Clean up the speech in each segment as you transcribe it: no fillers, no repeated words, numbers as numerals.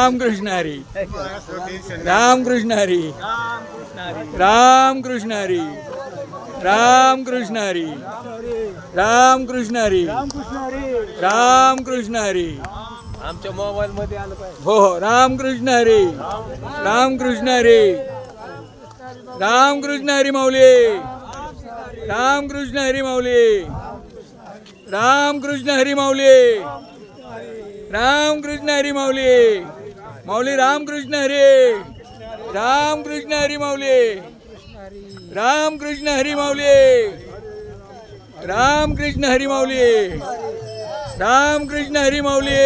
रामकृष्ण हरी रामकृष्ण हरी रामकृष्ण हरी रामकृष्ण हरी रामकृष्ण हरी रामकृष्ण हरी आमच्या मोबाईल मध्ये आलं पाहिजे. हो हो रामकृष्ण हरी रामकृष्ण हरी रामकृष्ण हरी माऊली रामकृष्ण हरी माऊली रामकृष्ण हरी माऊली रामकृष्ण हरी माऊली माऊली रामकृष्ण हरी रामकृष्ण हरी माऊली रामकृष्ण हरी माऊली रामकृष्ण हरी माऊली रामकृष्ण हरी माऊली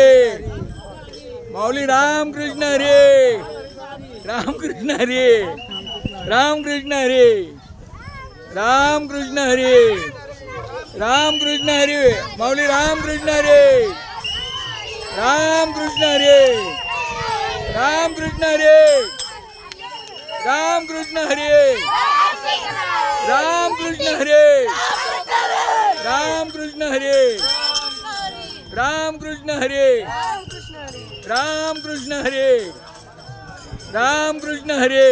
माऊली रामकृष्ण हरी रामकृष्ण हरी रामकृष्ण हरी रामकृष्ण हरी रामकृष्ण हरी माऊली रामकृष्ण हरी रामकृष्ण हरी रामकृष्ण हरी रामकृष्ण हरी रामकृष्ण हरी रामकृष्ण हरी रामकृष्ण हरी रामकृष्ण हरी रामकृष्ण हरी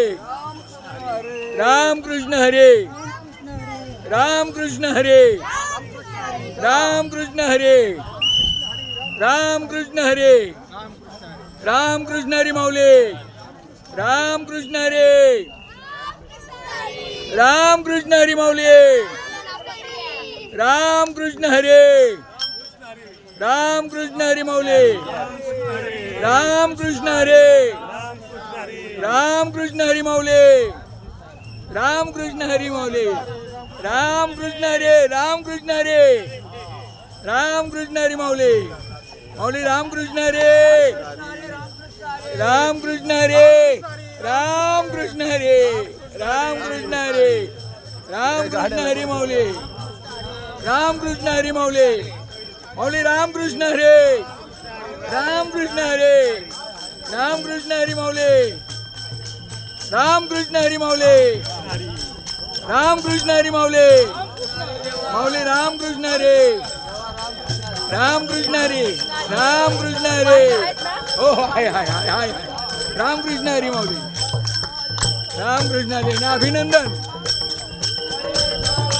रामकृष्ण हरी रामकृष्ण हरी रामकृष्ण हरी रामकृष्ण हरी रामकृष्ण हरी माऊली रामकृष्ण हरी रामकृष्ण हरी माऊली रामकृष्ण हरी रामकृष्ण हरी माऊली रामकृष्ण हरी रामकृष्ण हरी माऊली रामकृष्ण हरी माऊली रामकृष्ण हरी रामकृष्ण हरी रामकृष्ण हरी माऊली माऊली रामकृष्ण हरी रामकृष्ण हरी रामकृष्ण हरी रामकृष्ण हरी रामकृष्ण हरी माऊली रामकृष्ण हरी माऊली माऊली रामकृष्ण हरी रामकृष्ण हरी रामकृष्ण हरी माऊली रामकृष्ण हरी माऊली रामकृष्ण हरी माऊली माऊली रामकृष्ण हरी रामकृष्ण हरी रामकृष्ण हरी हो हाय हाय हाय हाय रामकृष्ण हरी माऊली रामकृष्ण हरी ना अभिनंदन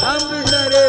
रामकृष्ण हरी